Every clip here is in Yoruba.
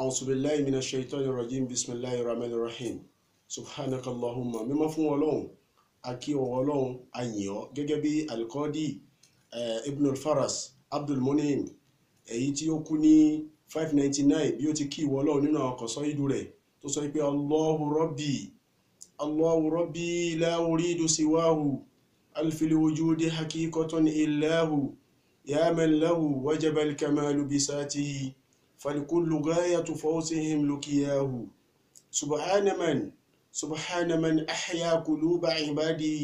A'udhu billahi minash shaitani rajim. Bismillahir rahmanir rahim. Subhanakallahumma. Mímọ́ fún Ọlọ́run, akí Ọlọ́run, àyìnọ́ gẹ́gẹ́ bí Al-Qadi Ibn al-Faras Abdul Munim èyí tí ó kú ní 599 bí ó ti kí ìwọ Ọlọ́run nínú àwọn kọ̀sọ́ ìdú rẹ̀ tó sọ pé Allahu Rabbi la uridu siwahu alfil wujudi haqiqatan illahu ya man lahu wajaba al-kamalu bisatihi فالكل غاية فوزهم لقياه سبحان من أحيا قلوب عباده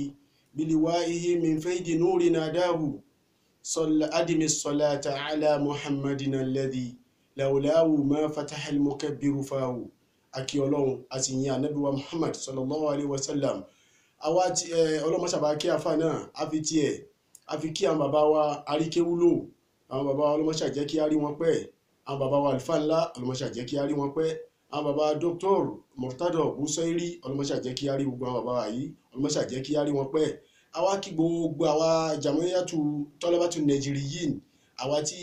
بلوائه من فيض نور ناداه أدم الصلاة على محمد الذي لولاه ما فتح المكبر فاه akí Ọlọ́run àti ìyìn Ànábì wa Muhammad sallallahu alaihi wasallam àwa tí Ọlọ́run sábà kí àfà náà àfi kí àwọn bàbá wa àríkéwúlò àwọn bàbá wa Ọlọ́run ṣá jẹ́ kí á rí wọn pẹ́ àwọn bàbá wa àlùfáà ńlá ọlọmọṣà jẹ́ kí á rí wọn pẹ́ àwọn bàbá Dr. Murtada Busairi ọlọmọṣà jẹ́ kí á rí gbogbo àwọn bàbá yìí ọlọmọṣà jẹ́ kí á rí wọn pẹ́ àwa kí gbogbo àwa Jamiyatu Talabatu Najiriyin àwa tí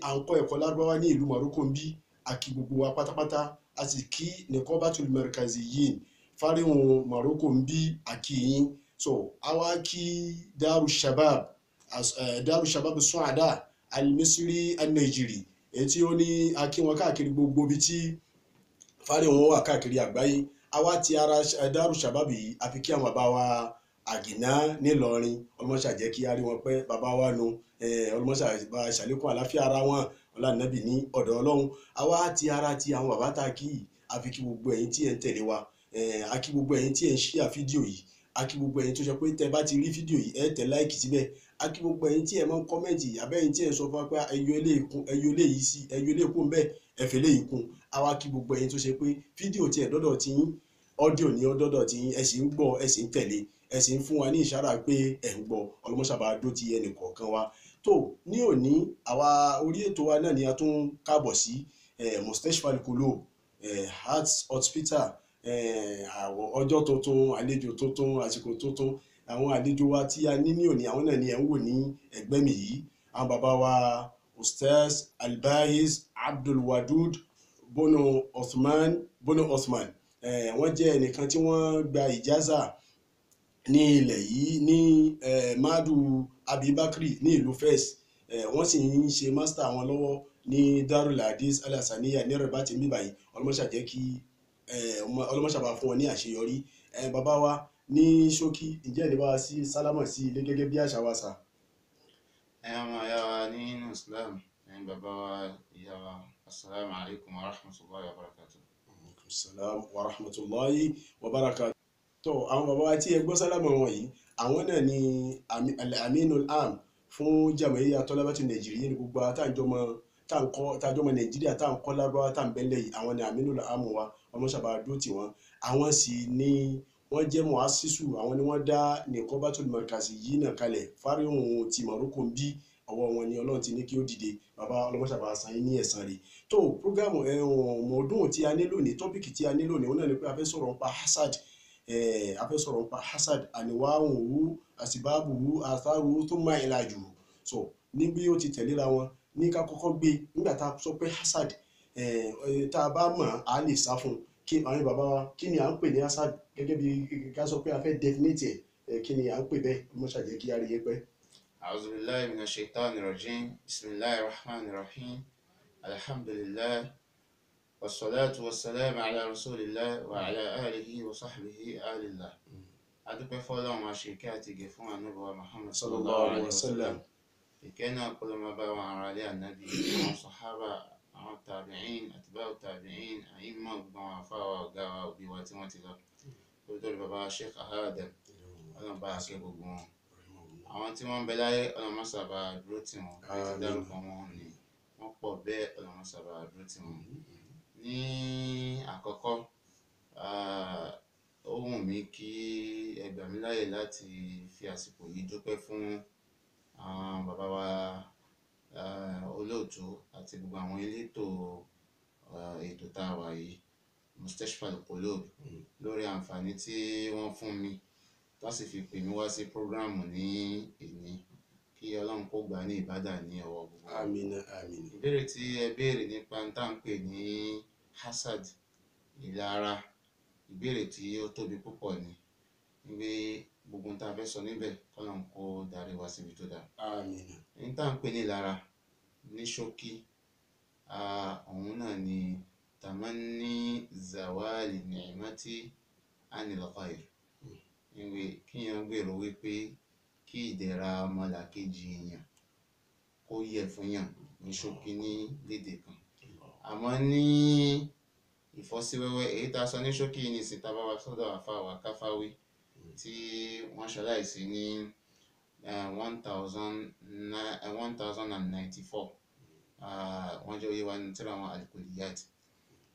à ń kọ́ ẹ̀kọ́ lárúbáwá ní ìlú Morocco ń bí àkí gbogbo wa pátápátá a sì kí Niqabatul Markaziyin fáríhùn Morocco ń bí àkí yín so àwa kí Daru Shabab Suada Al-Misri Al-Najiri èyí tí ó ní akí wọn káàkiri gbogbo ibi tí fárí wọn wà káàkiri àgbáyé àwa ti ara Daru Shabab yìí àfi kí àwọn bàbá wa Àgìná nílọrin ọlọmọṣà jẹ́ kí á rí wọn pẹ́ bàbá wa nu ọlọmọṣà bá ṣàlékún àláfíà ara wọn ọlànàbì ní ọ̀dọ̀ Ọlọ́run àwa ti ara ti àwọn bàbá tá a kí yìí àfi kí gbogbo ẹ̀yin tí ẹ ń tẹ̀lé wa akí gbogbo ẹ̀yin tí ẹ ń ṣíà fídíò yìí akí gbogbo ẹ̀yin tó ṣe pé tẹ bá ti rí fídíò yìí ẹ tẹ láìkì síbẹ̀ akí gbogbo ẹ̀yin tí ẹ máa ń kọ́mẹ̀ntì àbẹ́yìn tí ẹ sọ fún wa pé ẹyọ eléyìí sí ẹyọ eléyìí kún bẹ́ẹ̀ ẹ̀fẹ̀ eléyìí kún àwa kí gbogbo ẹ̀yin tó ṣe pé fídíò tí ẹ dọ́dọ̀ ti yín ọ́díò ní ọdọ́dọ̀ ti yín ẹ sì ń gbọ́ ẹ sì ń tẹ̀lé ẹ sì ń fún wa ní ìṣára pé ẹ ń gbọ́ ọlọ́mọṣàbà dó ti ẹnì kọ̀ọ̀kan wa tó ní òní àwa orí ètò wa náà ni a tún káàbọ̀ sí Mustashfal Qulub Heart Hospital ọjọ́ tuntun àlejò tuntun àsìkò tuntun àwọn àlejò wa tí a ní ní òní àwọn náà ni ẹ̀ ń wò ní ẹ̀gbẹ́ mi yìí àwọn bàbá wa Ustaz Al-Baiz Abdul Wadud Bono Osman wọ́n jẹ́ ẹnìkan tí wọ́n gba ìjáza ní ilẹ̀ yìí ní Madu Abibakri ní ìlú Fes wọ́n sì ń ṣe master wọn lọ́wọ́ ní Darul Hadith Al-Hassaniya ní Rabat ń bíbáyìí ọlọ́mọṣà jẹ́ kí ọlọ́mọṣà bá fún wọn ní àṣeyọrí bàbá wa ní ṣókí ǹjẹ́ ní bá wa sí sálámà sí ilé gẹ́gẹ́ bí àṣà wa sà. ọmọ ìyá wa nínú Islam bàbá wa ìyá wa assalamu alaikum wa rahmatullahi wa barakatuh. Salam wa rahmatullahi wa barakatuh. tó àwọn bàbá wa tí ẹ gbọ́ sálámà wọn yìí àwọn náà ni Aminul Am fún Jamiyatu Talabatu Najiriyin ní gbogbo táàjọmọ Nàìjíríà tá à ń kọ́ lárúbáwá tá à ń bẹ́lẹ̀ yìí àwọn ni Aminul Am wa ọlọ́mọṣàbà dó tì wọ́n àwọn sì ni wọ́n jẹ́ mu'assisu àwọn ni wọ́n dá Niqabatul Markaziyin náà kalẹ̀ fáríhùn ti Morocco ń bí ọwọ́ wọn ni Ọlọ́run ti ní kí ó dìde bàbá ọlọ́mọṣàbà san yín ní ẹ̀san rẹ̀ tó prógámù mọ̀ọ́dún tí a nílò ní tọ́pìkì tí a nílò ní òun náà ni pé a fẹ́ sọ̀rọ̀ nípa hasad àníwáhùnwú àsìbáàbùwú àtàrù tó máa ìlàjù so ní bí ó ti tẹ̀léra wọn ní ká kọ́kọ́ gbé nígbà tá a sọ pé hasad tá a bá mọ̀ á lè sá fún kí àwọn bàbá wa kí ni à ń pè ní hasad gẹ́gẹ́ bí ká sọ pé a fẹ́ definite kí ni à ń pè bẹ́ẹ̀ mo ṣàjẹ́ kí á rí yé pẹ́. a'udhu billahi minash shaitani rajim bismillahir rahmanir rahim alhamdulillah wassalatu wassalamu ala rasulillah wa ala alihi wa sahbihi alillah adúpẹ́ fọ́lọ́run àṣekẹ́ àti ìgẹ̀ fún Ànábì wa Muhammad sallallahu alaihi wasallam ìkẹ́ náà kó ló máa bá wọn ará ilé ànábì àwọn sàhábà àwọn tàbíìn àtibáwò tàbíìn àyímọ̀ gbogbo àwọn afáwà ọ̀gá wa òbí wa tí wọ́n ti lọ lórí bàbá Sheikh Adam ọlọ́run bá akẹ́ gbogbo wọn àwọn tí wọ́n ń bẹ láyé ọlọ́run má sábà dúró tì wọ́n bí ti dárúkọ wọn ni wọ́n pọ̀ bẹ́ẹ̀ ọlọ́run má sábà dúró tì wọ́n. ní àkọ́kọ́ ó wù mí kí ẹ gbà mí láyè láti fi àsìkò yìí dúpẹ́ fún bàbá wa olóòtú àti gbogbo àwọn elétò ètò tá a wà yìí Mustashfal Qulub lórí àǹfààní tí wọ́n fún mi tó sì fi pè mí wá sí prógráàmù ní èní kí Ọlọ́run kó gbà ní ìbádà ní ọwọ́ gbogbo. Àmín àmín. ìbéèrè tí ẹ béèrè nípa tá à ń pè ní hasad, ìlara, ìbéèrè tí ó tóbi púpọ̀ ni wípé gbogbo ohun tá a fẹ́ sọ níbẹ̀ kọ́lọ́n kó darí wa síbi tó dáa. àmín. ní tá à ń pè ní ìlara ní ṣókí òun náà ni tamanni zawali ni'mati anil ghayr, ìwé kíyàn gbèrò wípé kí ìdẹ̀ra ọmọlàkejì èèyàn kó yẹ fún yàn ní ṣókí ní lédè kan. àmọ́ ní ìfọ́síwẹ́wẹ́ èyí tá a sọ ní ṣókí ní ìsìn tá a bá wa sọ́dọ̀ àfáà wa Káfáwí tí wọ́n ṣaláìsí ní 1094 wọ́n jẹ́ oyè wa ní tírà àwọn al-Kulliyat.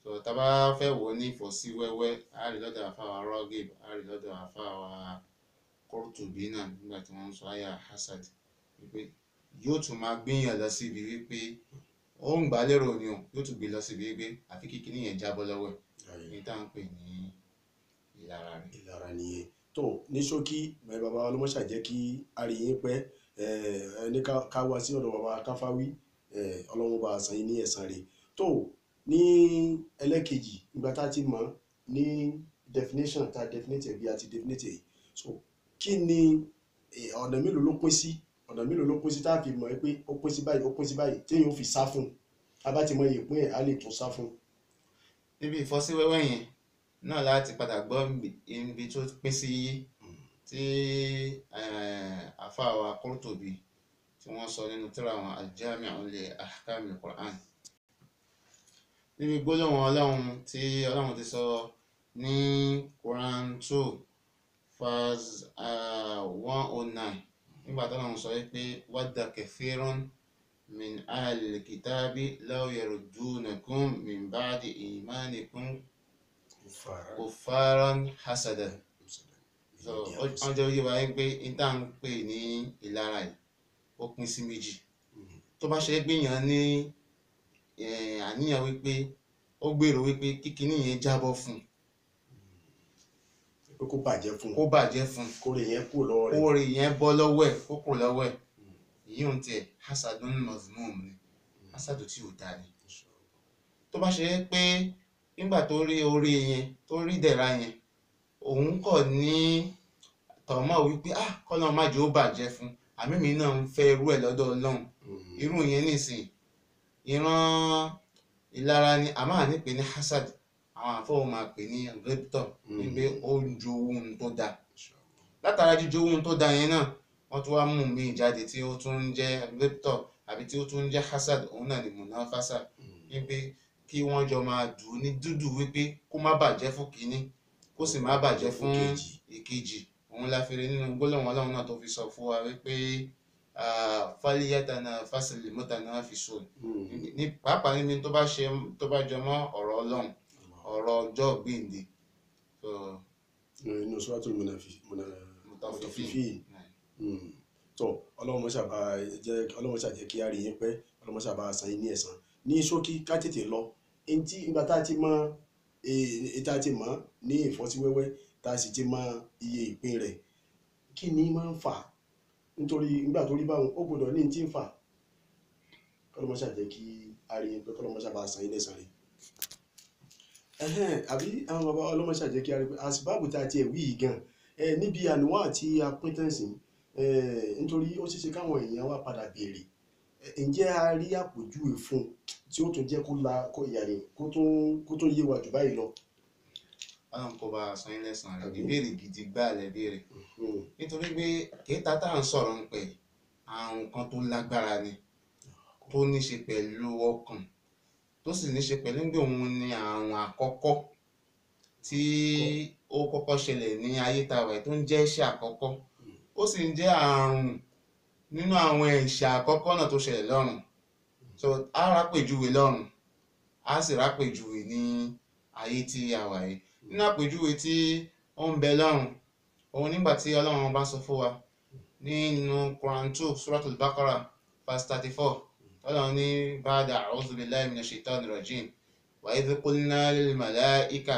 so tá a bá fẹ́ wò ní ìfọ́síwẹ́wẹ́ a rí lọ́dọ̀ àfáà wa Ragib, a rí lọ́dọ̀ àfáà wa Qurtubi náà nígbà tí wọ́n ń sọ àyà hasad wípé yóò tún máa gbìyàn lọ síbi wípé ó ń gbà lérò ni o, yóò tún gbé lọ síbi wípé àfi kíkiní yẹn jábọ́ lọ́wọ́ ẹ̀ ní tá à ń pè ní ìlara rẹ̀. ìlara nìyẹn. tó ní ṣókí bàbá ọlọ́mọṣà jẹ́ kí a rí yín pẹ́ ní ká wá sí ọ̀dọ̀ bàbá Káfáwí, ọlọ́run bá san yín ní ẹ̀san rẹ̀. tó ní ẹlẹ́kejì ìgbà tá a ti mọ̀ ní definition tá a definite bí a ti definite yìí, so kí ni ọ̀nà mélòó ló pín sí tá a fi mọ̀ pé ó pín sí báyìí ó pín sí báyìí téèyàn ó fi sá fún a bá ti mọ ìpín ẹ̀ á lè tún sá fún. níbi ìfọ́síwẹ́wẹ́ yẹn náà láti padà gbọ́ ibi tó pín sí tí àfáà wa Qurtubi tí wọ́n sọ nínú tírà àwọn al-Jami'u li ahkamil Qur'an. níbi gbólóhùn ọlọ́run tí ọlọ́run ti sọ ní Quran 2 verse 109 nígbà tó ọlọ́run sọ pé wadda kathirun min ahlil kitabi law yaruddunakum min ba'di imanikum kuffaran hasadan. so wọ́n jẹ́ oyé wa pé ìta ń pè ní ìlara yìí ó pín sí méjì. tó bá ṣe gbìyàn ní àníyàn wípé ó gbèrò wípé kíkiní yẹn jábọ́ fún pé kó bàjẹ́ fún kórè yẹn kú lọ́wọ́ rẹ̀, kórè yẹn bọ́ lọ́wọ́ ẹ̀ kó kù lọ́wọ́ ẹ̀, èyí ń tiẹ̀ hasadun mazmum ni, hasadu tí ò dáa ni. tó bá ṣe pé nígbà tó rí orí yẹn tó rí dẹ̀ra yẹn òun kọ̀ ní tọ̀mọ̀ wípé kọ́nà má jẹ́ ó bàjẹ́ fún àmì mi náà ń fẹ́ irú ẹ̀ lọ́dọ̀ Ọlọ́run, irú yẹn nìsín ìran ìlara ni a máa ní pè ní hasad, àwọn àfọwọ́ máa pè ní riptọ̀ wípé ó ń jo ohun tó dáa. látara jíjó ohun tó dáa yẹn náà wọ́n tún wá mú mi jáde tí ó tún ń jẹ́ riptọ̀ àbí tí ó tún ń jẹ́ hasad, òun náà ni munafasa wípé kí wọ́n jọ máa dùn ní dúdú wípé kó má bàjẹ́ fún kínní kó sì má bàjẹ́ fún ìkejì. òun la fi rí nínú gbólóhùn Ọlọ́run náà tó fi sọ fún wa wípé falyatanaffasil mutanafisun, ní pàápàá níbi tó bá jọ mọ́ ọ̀rọ̀ Ọlọ́run, ọ̀rọ̀ ọjọ́ gbèǹde. inú suratul Mutaffifin. tó ọlọ́run mọ́ṣà jẹ́ kí a rí yín pẹ́, ọlọ́run mọ́ṣà bá a san yín ní ẹ̀san. ní ṣókí ká tètè lọ etí ìgbà tá a ti mọ ètò àti mọ̀ ní ìfọ́síwẹ́wẹ́ tá a sì ti mọ iye ìpín rẹ̀, kí ni máa ń fà nítorí nígbà tó rí báwọn ó gbọ́dọ̀ ní tí ń fà. ọlọ́run mọ́ṣà jẹ́ kí a rí yín pẹ́, ọlọ́run mọ́ṣà bá a san yín lẹ́san rẹ̀. àbí àwọn bàbá ọlọ́run mọ́ṣà jẹ́ kí a rí pé àsìbáàbù tá a ti ẹ̀ wí yìí gan níbi àníwá àti apíntẹ́sì nítorí ó ṣeéṣe káwọn èèyàn wá padà béèrè ǹjẹ́ a rí àpòjúwe fún tí ó tún jẹ́ kó tún yé wa jù báyìí lọ. Ọlọ́run kó bá a san yín lẹ́san rẹ̀, ìbéèrè gidi gbá lẹ béèrè nítorí pé kéta tá à ń sọ̀rọ̀ ń pẹ̀ àrùn kan tó lágbára ni tó ní ṣe pẹ̀lú ọkàn tó sì ní ṣe pẹ̀lú pé òun ni àrùn àkọ́kọ́ tí ó kọ́kọ́ ṣẹlẹ̀ ní ayé tàwa tó ń jẹ́ ẹ̀ṣẹ̀ àkọ́kọ́, ó sì ń jẹ́ àrùn nínú àwọn ẹ̀ṣẹ̀ àkọ́kọ́ náà tó ṣẹlẹ̀ lọ́run. so a rápèjúwe lọ́run a sì rápèjúwe ní ayé tí a wà yìí. nínú àpèjúwe tí ó ń bẹ lọ́run òun nígbà tí Ọlọ́run bá sọ fún wa nínú Quran 2 Suratul Baqarah verse 34, Ọlọ́run ní ba'da a'udhu billahi minash shaitanir rajim wa idh qulna lil malaika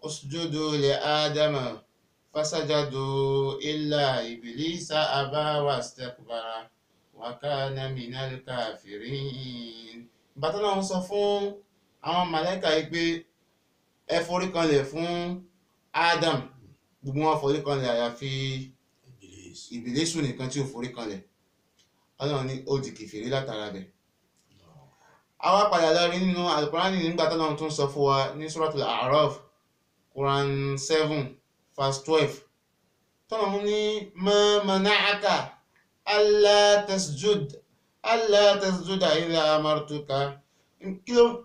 usjudu li Adama fasajadu illa iblisa aba wastakbara wa kana minal kafirin. bàtà náà sọ fún àwọn màláíkà yìí pé ẹ forí kanlẹ̀ fún Adam, gbogbo wọn forí kanlẹ̀ àyàfi Ìbílísù nìkan tí ó forí kanlẹ̀. Ọlọ́run ní ó di kèfèrí látara bẹ̀. Àwa padà lọ rí nínú Al-Qur'ani nígbà tọ́lọ́run tún sọ fún wa ní Suratul A'raf Quran 7 verse 12. Tọ́lọ́run ní ma mana'aka alla tasjuda idha amartuka.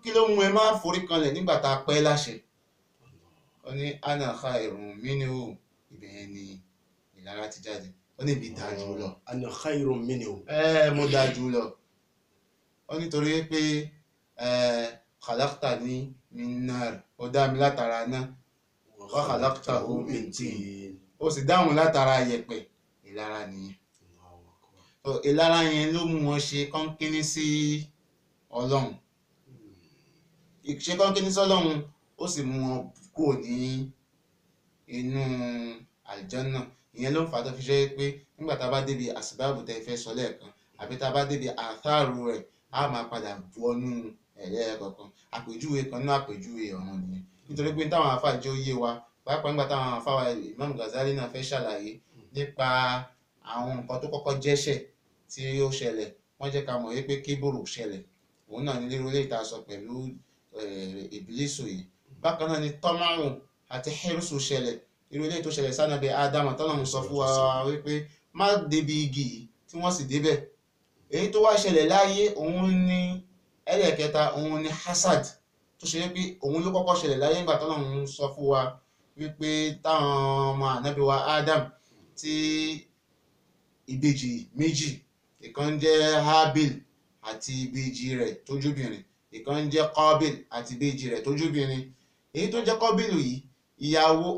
Kí ló mú ẹ máa forí kanlẹ̀ nígbà tá a pẹ́ láṣẹ? Ó ní ana khairun minhu, ibẹ̀ ni ìlara ti jáde. Ó ní ibi dájú lọ. Ana khairun minhu. Mo dájú lọ. Ó nítorí pé khalaqtani min nar, ó dá mi látara náà, wa khalaqtahu min tin, ó sì dáhùn látara yẹ̀pẹ̀. Ìlara nìyẹn. Ìlara yẹn ló mú wọn ṣe kọ́ńkíní sí Ọlọ́run. Ìṣe kọ́ńkíní sí Ọlọ́run ó sì mú wọn kúrò ní inú àlùjánnà. Ìyẹn ló ń fà á tó fi ṣe pé nígbà tá a bá débi àsìbáàbù tẹ́ fẹ́ sọ lẹ́ẹ̀kan, àbí tá a bá débi àtharu rẹ̀, a máa padà wọnú ẹ̀rẹ́ kọ̀ọ̀kan. Àpèjúwe kan náà àpèjúwe ọ̀run nìyẹn. Nítorí pé táwọn àfáà jẹ́ ó yé wa, pàápàá nígbà táwọn àfáà Imam Ghazali náà fẹ́ ṣàlàyé nípa àwọn nǹkan tó kọ́kọ́ jẹ́ṣẹ̀ tí ó ṣẹlẹ̀, wọ́n jẹ́ ká mọ̀ wípé kíbùrù ṣẹlẹ̀. Òun náà ní lérò lè ta sọ pẹ̀lú Ìbílísù yìí. Bákan náà ni tọ́márùn àti hẹ́rùsù ṣẹlẹ̀. Irú ilé tó ṣẹlẹ̀ sánàbí Ádámù tọ́lọ́run sọ fún wa wípé má débi igi yìí, tí wọ́n sì débẹ̀. Èyí tó wá ṣẹlẹ̀ láyé òun ní ẹlẹ́ẹ̀kẹta, òun ní hasad, tó ṣe wípé òun ló kọ́kọ́ ṣẹlẹ̀ láyé nígbà tọ́lọ́run sọ fún wa wípé táwọn ọmọ ànábì wa Ádámù tí ìbejì méjì, ìkan jẹ́ Hábìl àti ìbejì rẹ̀ tójúbìnrin, ìkan jẹ́ Kọ́bìl àti ìbejì rẹ̀ tójúbìnrin. Èyí tó jẹ́ Kọ́bìl yìí, ìyàwó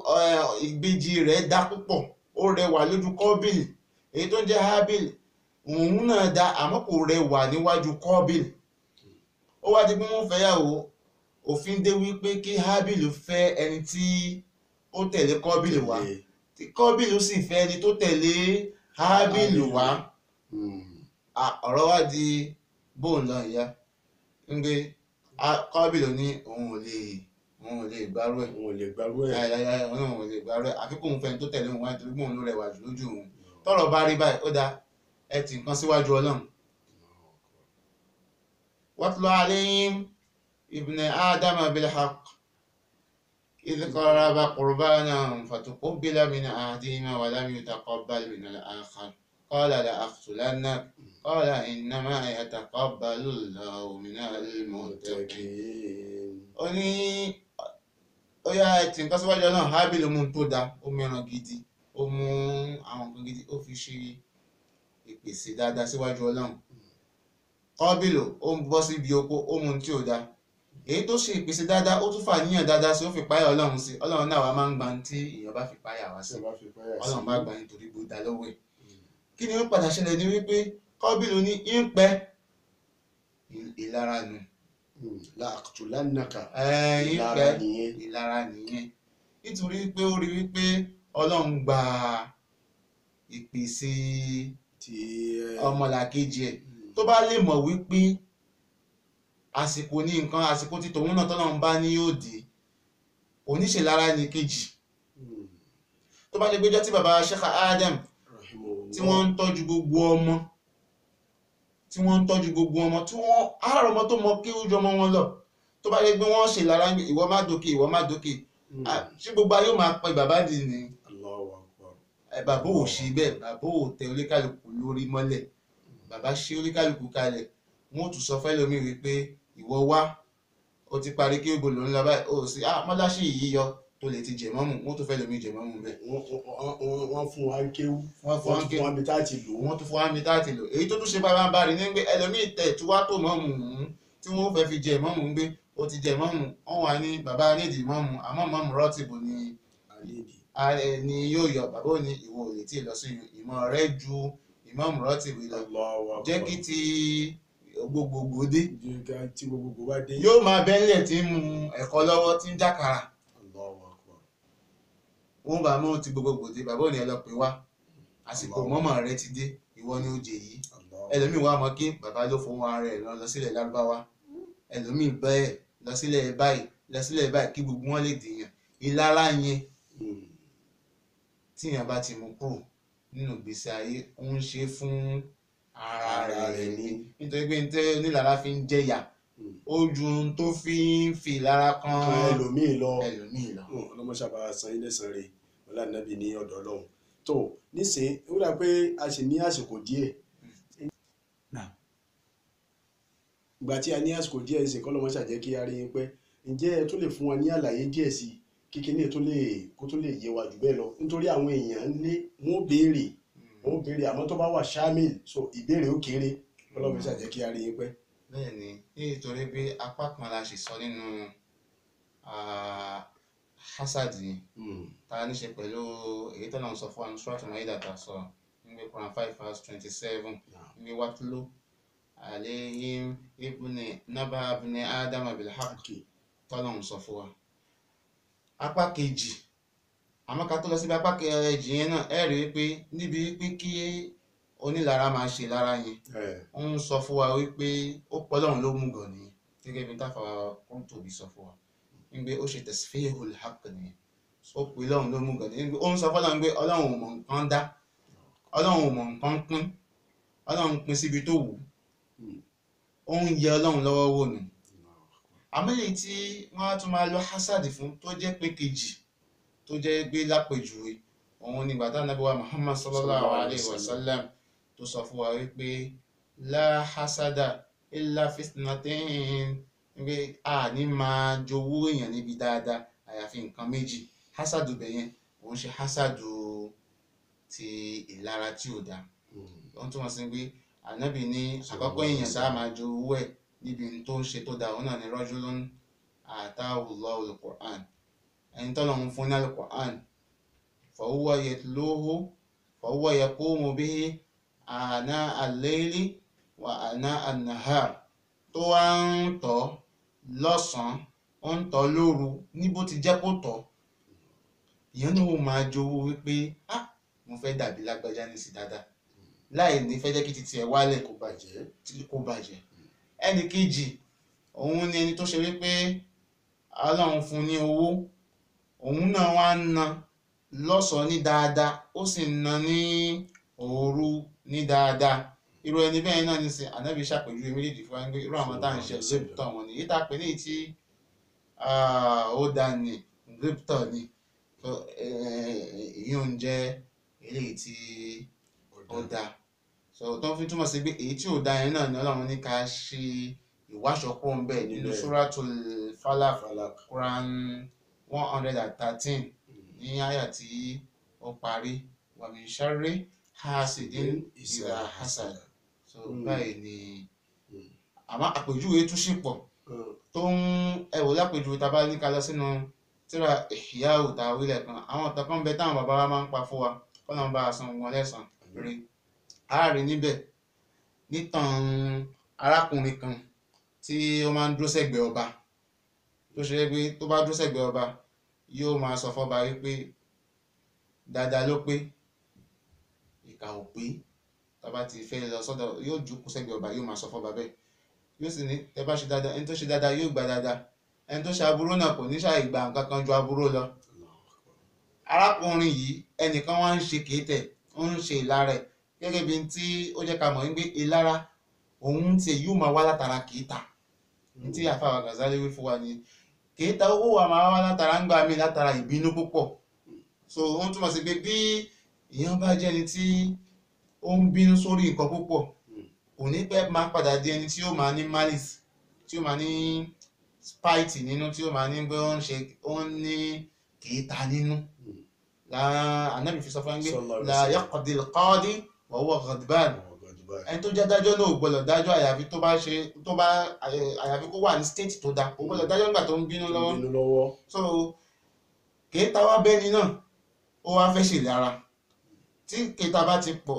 ìbejì rẹ̀ dá púpọ̀, ó rẹwà lójú Kọ́bìl. Èyí tó jẹ́ Hábìl, òun náà dá àmọ́ kò rẹwà níwájú Kọ́bìl. Ó wá di pé wọ́n fẹ́yàwó, òfin dé wípé kí Hábìl fẹ́ ẹni tí ó tẹ̀lé Kọ́bìl wá, tí Kọ́bìl sì fẹ́ ẹni tó tẹ̀lé Hábìl wá. Ọ̀rọ̀ wá di bóun lọ ìyá ń gbé Kọ́bìl ní òun ò lè gbárù ẹ̀. Òun ò lè gbárù ẹ̀. Òun ò lè gbárù ẹ̀. Àfikún fẹ́ni tó tẹ̀lé òun wá nítorí pé òun ló rẹwà jù lójú òun. Tọ́rọ̀ bá rí báyìí, ó dá ẹ ti nǹkan síwájú Ọlọ́run. Watlu alayhim ibna Adama bil haqq idh qarraba qurbanan fatuqubila min ahadihima wa lam yutaqabbal min al-akhar. Qala la'aqtulannak. Qala innama yataqabbalu Allahu minal muttaqin. Ó ní ó yá ẹ ti nǹkan síwájú Ọlọ́run. Hábìlì mú tó da, ó mẹ́ran gidi, ó mú àwọn nǹkan gidi, ó fi ṣe ìpèsè dáadáa síwájú Ọlọ́run. Kọ́bìlì ó ń bọ́ síbi oko, ó mú tí ò da. Èyí tó ṣe ìpèsè dáadáa, ó tún fà níyàn dáadáa sí, ó fi páyà Ọlọ́run sí. Ọlọ́run náà wá máa ń gba tí èèyàn bá fi páyà wá sí. Ọlọ́run bá gba nítorí bó da lọ́wọ́ ẹ̀. Kí ni ó padà ṣẹlẹ̀ ní wípé Kọ́bìlì ní ń pẹ́ ìlara nù. La'aqtulannaka. Ìlara nìyẹn. Nítorí pé ó rí wípé Ọlọ́run gba ìpèsè ọmọlàkejì ẹ̀. Tó bá lè mọ̀ wípé àsìkò ní nǹkan, àsìkò tí tòun náà tọ́lọ́run bá ní yóò dé, oníṣèlára ní kejì. Tó bá lè gbéjọ́ tí bàbá Sheikh Adam tí wọ́n ń tọ́jú gbogbo ọmọ, tí wọ́n àárọ̀ ọmọ tó mọ kí ó jọmọ wọn lọ. Tó bá lè gbé wọ́n ṣe lára ìwọ má dókè, ìwọ má dókè. Ṣé gbogbo ayé ó máa pẹ bàbá dì ní? Bàbá ò ṣe bẹ́ẹ̀, bàbá ò tẹ oníkálukú lórí mọ́lẹ̀. Bàbá ṣe oníkálukú kalẹ̀. Wọ́n tún sọ fẹ́ lómi wípé ìwọ wá, ó ti parí kí ó bò lòun lọ báyìí, ó sì mọ́láṣí yìí yọ tó lè ti jẹ̀mọ́mù. Wọ́n tún fẹ́ lómi jẹ̀mọ́mù bẹ́ẹ̀. Wọ́n fún wa ń kéwú, wọ́n fún wa ń bi tá ti lò. Wọ́n tún fún wa ń bi tá ti lò. Èyí tó tún ṣe bàbá ń bá rí ní pé ẹlòmíì tẹ̀ tí wá tó mọ́mù tí wọ́n fẹ́ fi jẹ mọ́mù ń gbé, ó ti jẹ mọ́mù. Wọ́n wà ní bàbá nídìí mọ́mù, àmọ́ mọ́mù rọ́tìbù ni yóò yọ. Bàbá ò ní ìwọ ò lè tí ì lọ sí ìmọ̀ rẹ ju ìmọ̀mù rọ́tìbù lọ. Jẹ́ kí ti gbogbogbò dé. Tí gbogbogbò bá dé. Yóò máa bẹ́ńlẹ̀ tí ń mu ẹ̀kọ́ lọ́wọ́ tí ń jákàrà. Wọ́n bá mú ti gbogbogbò dé, bàbá ò ní ẹ lọ pè wá. Àsìkò mọ́mọ́ rẹ ti dé, ìwọ ni ó jẹ yìí. Ẹlòmíì wá mọ́ kí bàbá ló fowó ara rẹ̀ lọ sílẹ̀ Lárúbáwá. Ẹlòmíì bẹ́ẹ̀ lọ sílẹ̀ báyìí lọ sílẹ̀ báyìí kí gbogbo wọn lè dèèyàn. Ìlara yẹn tíyàn bá ti mú kúrò nínú ìgbésí ayé ó ń ṣe fún ara rẹ̀ ni, nítorí pé nítorí onílára fi ń jẹ̀yà ó ju ohun tó fi ń fi ìlara kan ẹlòmíì lọ. ẹlòmíì bá san ilé san rè wọn láti nábì ní ọ̀dọ̀ Ọlọ́run tó nísìn ó dà pé a sì ní àsìkò díẹ̀ ìgbà tí a ní àsìkò díẹ̀ ṣe kọ́ lọ́mọ ṣàjẹ́ kí a rí yín pẹ́ ǹjẹ́ ẹ tó lè fún wa ní àlàyé díẹ̀ sí i kíkíní kó tó lè yé wa jù bẹ́ẹ̀ lọ nítorí àwọn èèyàn lé wọn béèrè àmọ́ tó bá wà ṣámìl so ìbéèrè ó kéré kọ́ lọ́mọ ṣàjẹ́ kí a rí yín pẹ́. bẹ́ẹ̀ni nítorí pé apá kan la ṣe sọ nínú hasad ni tá a ní ṣe pẹ̀lú èyí tó náà sọ fún àwọn Suratul Maida tá a sọ níbi Quran 5:27 níbi wàtúlò àléhìm nábà ibni ádámà bilhaqqi tọ́lọ́hún sọ fún wa. Apá kejì àmọ́ ká tó lọ síbi apá kejì yẹn náà ẹ rí i pé níbi wípé kí onílára máa ṣe lára yẹn ó ń sọ fún wa wípé ó pọ̀ lọ́run ló mú gan ni gẹ́gẹ́ bí táfà Qurtubi sọ fún wa wípé ó ṣe tasfihul haqq nìyẹn ó pè lọ́run ló mú gan ni ó ń sọ fọ́lọ́run pé ọlọ́run ò mọ̀ nǹkan dá ọlọ́run ò mọ̀ nǹkan pín ọlọ́run pín síbi tó wù ó ń yẹ ọlọ́run lọ́wọ́ wò nù. Àmọ́lẹ̀ tí wọ́n á tún máa lọ hasad fún tó jẹ́ pé kejì tó jẹ́ gbé lápèjúwe òun ni gbàtà Ànábì wa Muhammad sallallahu alayhi wa sallam tó sọ fún wa wípé la hasada illa fitnatin wípé a ní máa jowó èèyàn níbi dáadáa àyàfi nǹkan méjì. Hasadu bẹ̀yẹn òun ṣe hasadu ti ìlara tí ò dáa wọ́n túmọ̀ sí pé Ànábì ní àkọ́kọ́ èèyàn tá a máa jowó ẹ̀ níbi tó ń ṣe tó dáa òun náà ni rajulun atahu Allahu al-Qur'an ẹni tọ́lọ́run fún ní al-Qur'an fahuwa yatluhu fahuwa yaqumu bihi ana al-layli wa ana an-nahar tó wá ń tọ́ lọ́sàn-án ó ń tọ́ lóru ní bó ti jẹ́ kó tọ́ ìyẹn náà ó máa jowó wípé mo fẹ́ dàbí lágbájá ní sí dáadáa láì ní fẹ́ jẹ́ kí titi ẹ̀ wálẹ̀ kó bàjẹ́. Ẹni kejì òun ni ẹni tó ṣe wípé Ọlọ́run fún ní owó òun náà wá ń ná lọ́sàn-án ní dáadáa ó sì ń ná ní òru ní dáadáa. Irú ẹni bẹ́ẹ̀ náà ní sin Ànábì ṣàpèjúwe méjèèjì fún wa pé irú àwọn táwọn ṣe ziptọ̀ wọn ni ìta pè ní tí ó dá ní ziptọ̀ ni èyí ò ń jẹ́ eléyìí tí ó dá so tó fi túmọ̀ sí pé èyí tí ò dá yẹn náà ni Ọlọ́run ní ká ṣe ìwáṣọkọ ń bẹ̀ nínú Suratul Falaq Quran 113 ní àyà tí ó parí wa min sharri hasidin idha hasad so báyìí ni àmọ́ àpèjúwe tún ṣì pọ̀ tó ń ẹ̀wò lápèjúwe tá a bá ní ká lọ sínú tíra Ihya'u Ta'wil kan àwọn ọ̀tọ̀ kan bẹ táwọn bàbá wa máa ń pa fún wa kọ́nà bá a san wọn lẹ́san rí a rí níbẹ̀ nítàn arákùnrin kan tí ó máa ń dúró sẹ́gbẹ̀ẹ́ ọba tó ṣe pé tó bá dúró sẹ́gbẹ̀ẹ́ ọba yóò máa sọ fọ́ba wípé dáadáa ló pé ìkà ò pé tá bá ti fẹ́ lọ sọ́dọ̀ yóò jókòó sẹ́gbẹ̀ẹ́ ọba yóò máa sọ fọ́ba bẹ́ẹ̀ yóò sì ní tẹ́ bá ṣe dáadáa ẹni tó ṣe dáadáa yóò gbà dáadáa ẹni tó ṣe aburú náà kò ní ṣàì gbà nǹkan kan ju aburú lọ. Arákùnrin yìí ẹnìkan wá ń ṣe kéétẹ̀ ó ń ṣe ìlara ẹ̀ gẹ́gẹ́ bí tí ó jẹ́ ká mọ̀ wípé ìlara òun tí yóò máa wá látara kéétà tí àfàwà Ghazali wí fún wa ni kéétà owó wa máa wá látara ń gbà mí látara ìbínú púpọ̀ so ó túmọ̀ sí pé bí èèyàn bá jẹ́ ẹni tí ó ń bínú sórí nǹkan púpọ̀ kò ní pẹ́ máa padà di ẹni tí ó máa ní malice tí ó máa ní spite nínú tí ó máa ní pé ó ń ní kéétà nínú Ànábì fi sọ fún ẹgbẹ́ la yaqdi al-qadi wa huwa ghadban ẹni tó jẹ́ dájọ́ náà ò gbọ́dọ̀ dájọ́ àyàfi àyàfi kó wà ní state tó dáa kò gbọ́dọ̀ dájọ́ nígbà tó ń bínú lọ́wọ́ so kéétà wá bẹ́ni náà ó wá fẹ́ ṣe lára tí kéétà bá ti pọ̀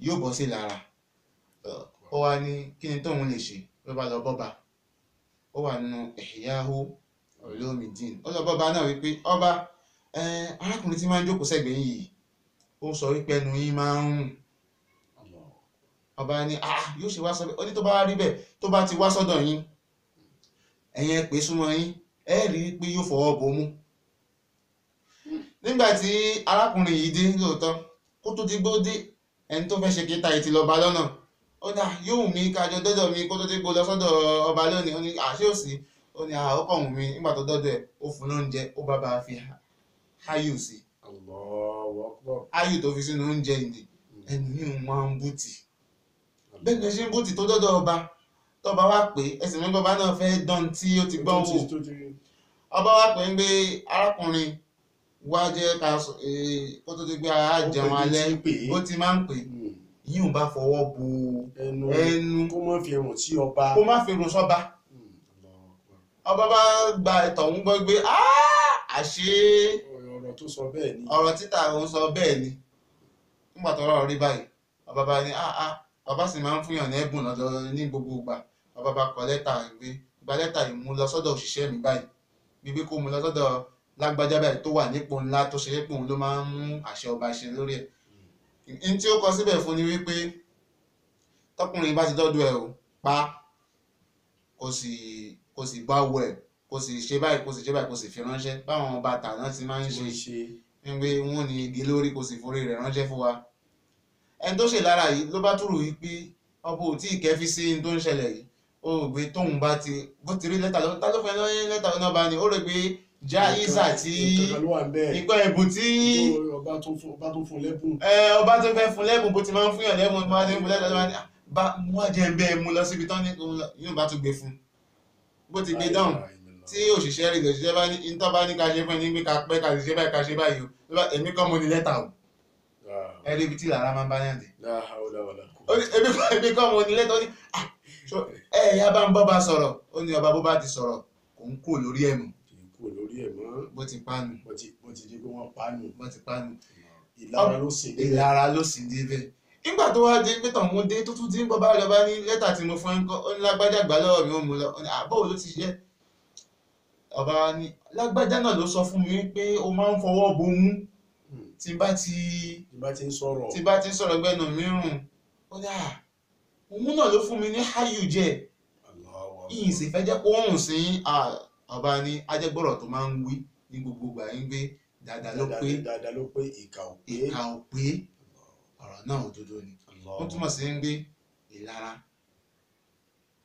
yóò bọ́ sí lára ó wá ní kí ni tóun lè ṣe ló bá lọ bọ́ba ó wà nínú Ihya'u Ulumuddin ó lọ bọ́ba náà wípé ọba arákùnrin tí máa ń jókòó sẹ́gbẹ̀ẹ́ yìí ó sọ wípé ẹnu yín máa ń rùn ọba ní yóò ṣe wá sọ́dọ̀ ó ní tó bá rí bẹ́ẹ̀ tó bá ti wá sọ́dọ̀ yín ẹ̀yin ẹ pè súnmọ́ yín ẹ rí i pé yóò fọwọ́ bomú. nígbà tí arákùnrin yìí dé lóòótọ́ kó tó ti gbó dé ẹni tó fẹ́ ṣe kíta yìí ti lọ bá lọ́nà ó ní yóò wù mí kájọ dọ́dọ̀ mi kó tó ti gbó lọ sọ́dọ̀ ọba lónìí ó ní àṣé òsì ó ní àkọ́kọ́ wù mí nígbà tó dọ́dọ̀ ẹ̀ ó fún lóúnjẹ ó bá bá fi háyù sí háyù tó fi sínú oúnjẹ ìdè ẹni yìí máa ń bùtì bẹ́ẹ̀ ni ṣe ń bùtì tó dọ́dọ̀ ọba tọba wá pé ẹsìn mẹ́gbẹ́ ọba náà fẹ́ dán tí ó ti gbọ́n wò ọba wá pé ń gbé arákùnrin wá jẹ́ ká kó tó ti gbé ara jẹun alẹ́ ó ti máa ń pè yíò bá fọwọ́ bo ẹnu kó má fi rùn sí ọba kó má fi rùn sọ́ba ọba bá gba ẹ̀tọ̀ ń gbọ́ gbé àṣé ọ̀rọ̀ tó sọ bẹ́ẹ̀ ni ọ̀rọ̀ títà òun sọ bẹ́ẹ̀ ni nígbà tó rọrùn rí báyìí ọba bá ní ọba sì máa ń fún yàn ní ẹ̀bùn lọ́dọ̀ ní gbogbo ìgbà ọba bá kọ lẹ́tà ìgbé gba lẹ́tà yìí mú lọ sọ́dọ̀ òṣìṣẹ́ mi báyìí bíbí kó mú lọ sọ́dọ̀ lágbájá báyìí tó wà nípò ńlá tó ṣe é pé òun ló máa ń mú àṣẹ ọba ṣe lórí ẹ̀ ní tí ó kọ síbẹ̀ fún ni wípé tọkùnrin bá ti dọ́dọ̀ ẹ̀ o pa kò sì bá wọ ẹ̀ kò sì ṣe báyìí kò sì ṣe báyìí kò sì fi ránṣẹ́ báwọn ọba tàná ti máa ń ṣe wípé wọ́n ní igi lórí kò sì forí rẹ̀ ránṣẹ́ fún wa ẹni tó ṣe lára yìí ló bá túrò wípé ọba ò tí ì kẹfí sí ní tó ń ṣẹlẹ̀ yìí ó rò pé tóun bá ti bó ti rí lẹ́tà lọ tá ló fẹ́ lọ́yìn lẹ́tà náà bá ní ó rò pé jáísà tí ìgbọ́ ẹ̀bùn tí ọba tó fún lẹ́bùn ọba tó fẹ́ fún lẹ́bùn bó ti máa ń fún yàn lẹ́bùn bá ti ń fún lẹ́tà lọ́wọ́ ní bá mú àjẹ́ ń bẹ́ẹ̀ mú lọ síbi tán ní yóò bá tún gbé fún bó ti gbé dáhùn tí òṣìṣẹ́ rí òṣìṣẹ́ bá ní ìtọ́ bá ní ká ṣe fún ẹni pé ká pẹ́ ká ṣe báyìí ká ṣe báyìí o èmi kọ́ mo ní lẹ́tà o ẹ̀rí ibi tí làrá máa ń bá yàn dé ebi kọ́ mo ní lẹ́tà ó ní ẹ̀yà bá ń bọ́ bá sọ̀rọ̀ ó ní ọba bó bá ti sọ̀rọ̀ kò ń kó lórí ẹ̀ mọ́ bó ti pánu bó ti di pé wọ́n pánu bó ti pánu ìlara ló sì débẹ̀ nígbà tó wá dé pé tọ̀hún dé tó tún dín bọ́ bá rẹ̀ bá ní lẹ́tà tí mo fún ẹ ń kọ́ ó ní lágbájá gbà lọ́wọ́ mi ó mú lọ àbọ̀wò ló ti jẹ́ ọba ní lágbájá náà ló sọ fún mi pé o máa ń fọwọ́ bomú tí bá ti ń sọ̀rọ̀ gbẹ́nu mìíràn ó ní òun náà ló fún mi ní háyù jẹ́ yìí sì fẹ́ jẹ́ kó rùn sí ọba ní ajẹ́gbọ́rọ̀ tó máa ń wí ní gbogbo ìgbà yín gbé dáadáa ló pé ìkà ò pé ọ̀rọ̀ náà òdodo ni ó túmọ̀ sí ń gbé ìlara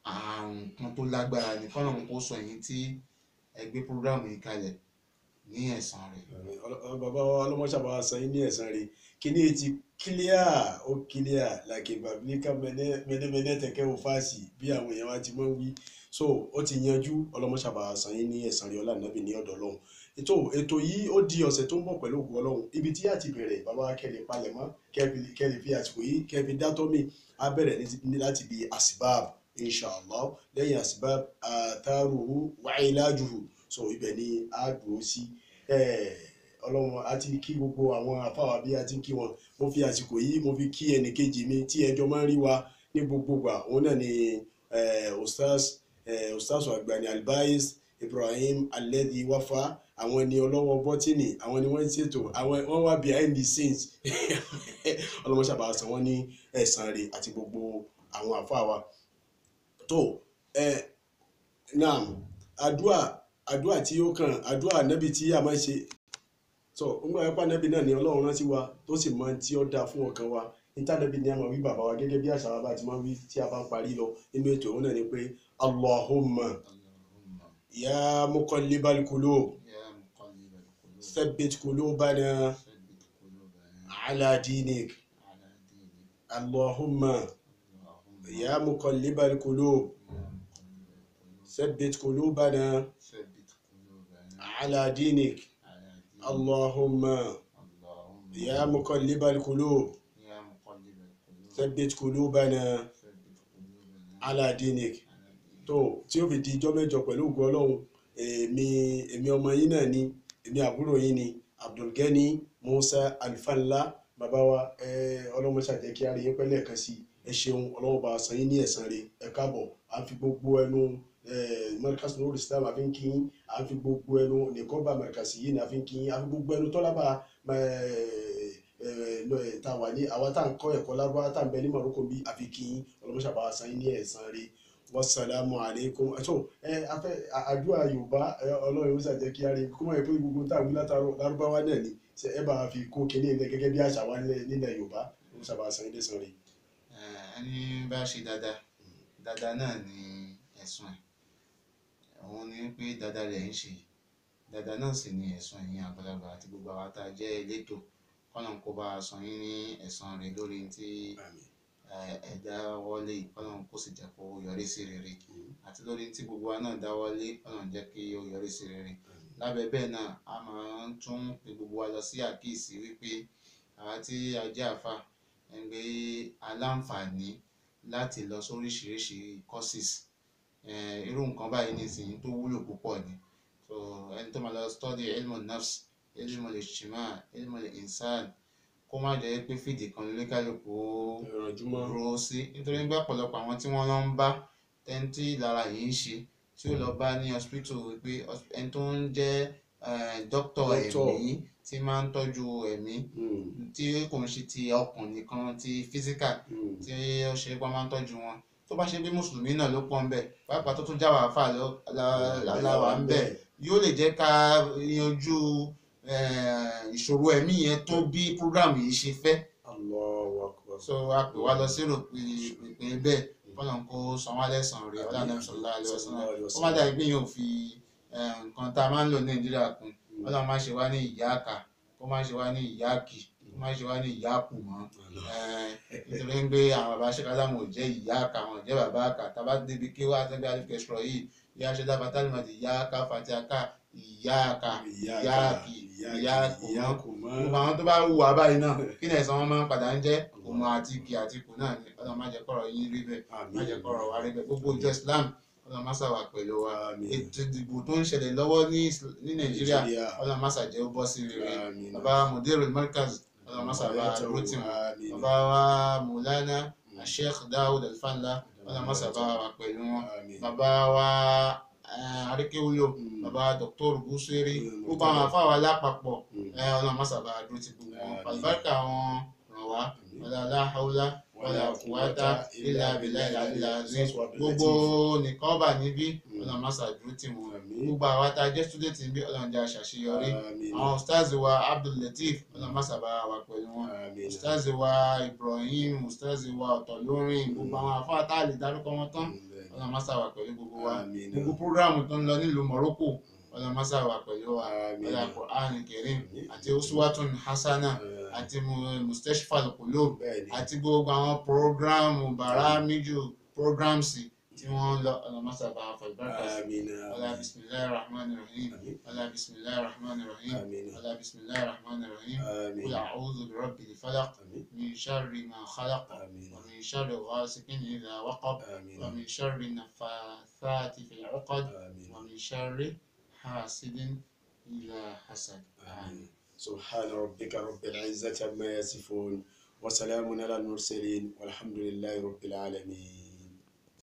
àrùn kan tó lágbára ní kọ́nà kó sọ èyí tí ẹgbẹ́ prógrámù yìí kalẹ̀ ní ẹ̀san rẹ̀. bàbá wa ọlọ́mọṣàbà san yín ní ẹ̀san rẹ̀ kíní ti kílíà ó kílíà làkè bàbílíkà mẹ́nẹ́mẹ́nẹ́ tẹ̀kẹ́ ò fáàsì bí àwọn èèyàn wa ti máa ń wí so ó ti yanjú ọlọ́mọṣàbà san yín ní ẹ̀san rẹ̀ ọlá nàbì ní ọ̀dọ̀ Ọlọ́run ètò yìí ó di ọ̀sẹ̀ tó ń bọ̀ pẹ̀lú ògùn Ọlọ́run ibi tí a ti bẹ̀rẹ̀ bàbá kẹ́lẹ̀ palẹ̀mọ́ kẹ́lẹ̀ fi àsìkò yìí kẹ́lẹ̀ fi dátọ́mì á bẹ̀rẹ̀ láti di asbab inshallah lẹ́yìn asbab atharuhu wa ilajuhu so ibẹ̀ ni a dúró sí Ọlọ́run àti kí gbogbo àwọn àfáwà bí a ti ń kí wọn mo fi àsìkò yìí mo fi kí ẹnìkejì mi tí ẹjọ́ máa ń rí wa ní gbogbo gbà òun náà ni ustaz àgbàni albais Ibrahim alẹ́dí wáfà àwọn ni ọlọ́wọ́ bọ́tìnì àwọn ni wọ́n ń ṣètò wọ́n wá behind the scenes ọlọ́mọṣàbà san wọ́n ní ẹ̀san rẹ̀ àti gbogbo àwọn àfáwà tó naam àdúà tí ó kàn àdúà nẹ́bì tí a máa ṣe so nígbà yẹn pa nẹ́bì náà ni Ọlọ́run rántí wa tó sì máa tí ó dáa fún ọkàn wa níta nẹ́bì ni a máa wí bàbá wa gẹ́gẹ́ bí àṣà bàbá ti máa wí tí a bá ń parí lọ nínú ètò òun náà ni pé Allahumma ya muqallibal qulub thabbit qulubana ala dinik Allahumma ya muqallibal qulub ثبت قلوبنا على دينك اللهم يا مقلب القلوب ثبت قلوبنا على دينك tó tí ó fi di ijọ́ mẹ́jọ pẹ̀lú ògo Ọlọ́run èmi ọmọ yín náà ni èmi àbúrò yín ni Abdulgani Musa Alfanla bàbá wa Ọlọ́run ṣàjẹ́ kí a rí yín pẹ́lẹ́ kan sí ẹ ṣeun Ọlọ́run bá san yín ní ẹ̀san rẹ̀ ẹ káàbọ̀ à ń fi gbogbo ẹnu Markaz Nurul Islam a fi ń kí à ń fi gbogbo ẹnu nìkọ́bà Markazi yìí ni a fi ń kí à ń fi gbogbo ẹnu tọ́lábà tá a wà ní àwa tá à ń kọ́ ẹ̀kọ́ lárúbá tá à ń bẹ ní Morocco bí a fi kí Ọlọ́run ṣàbá san yín ní ẹ̀san rẹ̀ wasalaamu aleykum. afẹ́ àdúrà yorùbá ọlọ́run ó ṣàjẹ́ kí á rí kó mọ̀ pé gbogbo táwọn látàrọ̀ lárúbáwá náà ni ẹ bá fi kó kinní ilẹ̀ gẹ́gẹ́ bí àṣà wa nílẹ̀ yorùbá ó sábà san ilé san rí. ẹni bá ṣe dáadáa náà ni ẹ̀sùn ẹ̀ òun ni pé dáadáa rẹ̀ ń ṣe dáadáa náà sì ni ẹ̀sùn ẹ̀yin àgbàlagbà àti gbogbo àwọn tá a jẹ́ elétò kọ́lọ́n kó bá a san yín ní ẹ̀san rẹ̀ lórí tí ẹ̀dá wọlé kọ́lọ́n kó sì jẹ́ kó yọrí sí rere àti lórí tí gbogbo wa náà dá wọlé kọ́lọ́n jẹ́ kí ó yọrí sí rere. lábẹ́ bẹ́ẹ̀ náà a máa ń tún pe gbogbo wa lọ sí àkíyèsí wípé àwa tí a jẹ́ àfà ẹgbẹ́ aláǹfààní láti lọ sóríṣiríṣi courses irú nǹkan báyìí nísìnyí tó wúlò púpọ̀ ni so ẹni tó máa lọ study ilmu nafs ilmu al-ijtima ilmu al-insan kó má jẹ́ pé fìdí kan lórí kálukú ro sí nítorí nígbà pọ̀lọpọ̀ àwọn tí wọ́n lọ ń bá tẹ́ntì lára yìí ń ṣe tí ó lọ bá ní hospital pé ẹni tó ń jẹ́ dókítà ẹ̀mí tí máa ń tọ́jú ẹ̀mí tí kò ń ṣe ti ọkàn nìkan ti physical tí ó ṣe pé wọ́n máa ń tọ́jú wọn tó bá ṣe bí mùsùlùmí náà ló pọ̀ ń bẹ̀ pàápàá tó tún jáwàá fà láwà ń bẹ̀ yóò lè jẹ́ ká yanjú ìṣòro ẹ̀mí yẹn tó bí program yìí ṣe fẹ́. Allahu Akbar. so a pè wá lọ sí ìpín bẹ́ẹ̀ bọ́lá ń kó sanwó alẹ́sàn rẹ̀ ọ̀làdà sallallahu alaihi wasallam ó má dàbí pé yóò fi nǹkan tá a máa ń lò ní Nàìjíríà kún bọ́lá má ṣe wá ní ìyáàkà kó má ṣe wá ní ìyáàkì kó má ṣe wá ní ìyáàkù mọ́ nítorí pé àwọn bàbá ṣe kálámù ò jẹ́ ìyáàkà wọn ò jẹ́ bàbá àkà tá a bá débi kí wá sẹ́gbẹ́ alifkẹ́sọ̀rọ̀ yìí ìyá ṣe dábàá tálímọ̀tì ìyáàkà fàtíàkà ìyáàkà ìyáàkì ìyáàkù mọ́ gbogbo àwọn tó bá wù wá báyìí náà kí ni ẹ̀sán wọn máa ń padà ń jẹ́ òun àti ìkì àti ìkù náà ni ọlọ́run má jẹ́ kọ́rọ̀ yín rí bẹ́ẹ̀ má jẹ́ kọ́rọ̀ wá rí bẹ́ẹ̀ gbogbo ìjọ Islam ọlọ́run má ṣàwà pẹ̀lú wa ètò ìdìbò tó ń ṣẹlẹ̀ lọ́wọ́ ní Nàìjíríà ọlọ́run má ṣàjẹ́ ó bọ́ sí rere bàbá Mudirul Markaz ọlọ́run má ṣàbà dúró tì wọ́n bàbá wa Maulana Sheikh Daud Al-Falla ọlọ́run má ṣàbà wà pẹ̀lú wọn bàbá wa Aríkéwúlò bàbá Dr. Busiri gbogbo àwọn afáwà lápapọ̀ ọlọ́run má ṣàbà dúró tì gbogbo wọn pàlùbáríkà wọn ràn wá wala hawla wala quwwata illa billahi al-aliyyil azim gbogbo nìkan ọba níbí ọlọ́run má ṣàdúró tì wọ́n gbogbo àwa tá a jẹ́ student níbí ọlọ́run jẹ́ aṣàṣeyọrí àwọn ustaz wa Abdul Latif ọlọ́run má ṣàbà wà pẹ̀lú wọn ustaz wa Ibrahim ustaz wa Ọ̀tọ̀lórin gbogbo àwọn afáà tá a lè dárúkọ wọn tán ọlọ́run má ṣàwà pẹ̀lú gbogbo wa gbogbo programu tó ń lọ nílùú Morocco ọlọ́run má ṣàwà pẹ̀lú wa ọlọ́run Qur'an Karim àti uswatun hasana àti mustashfa al-qulub àti gbogbo àwọn programu baramiju programs tí wọ́n lọ ọlọ́run má ṣàbà fàlùbáràkà sí ọlá bismillahir rahmanir rahim ọlá bismillahir rahmanir rahim ọlá bismillahir rahmanir rahim qul a'udhu bi rabbil falaq min sharri ma khalaq wa min sharri ghasiqin idha waqab wa min sharri naffathati fil 'uqad wa min sharri hasidin idha hasad. سبحان ربك رب العزة عما يصفون وسلام على المرسلين والحمد لله رب العالمين.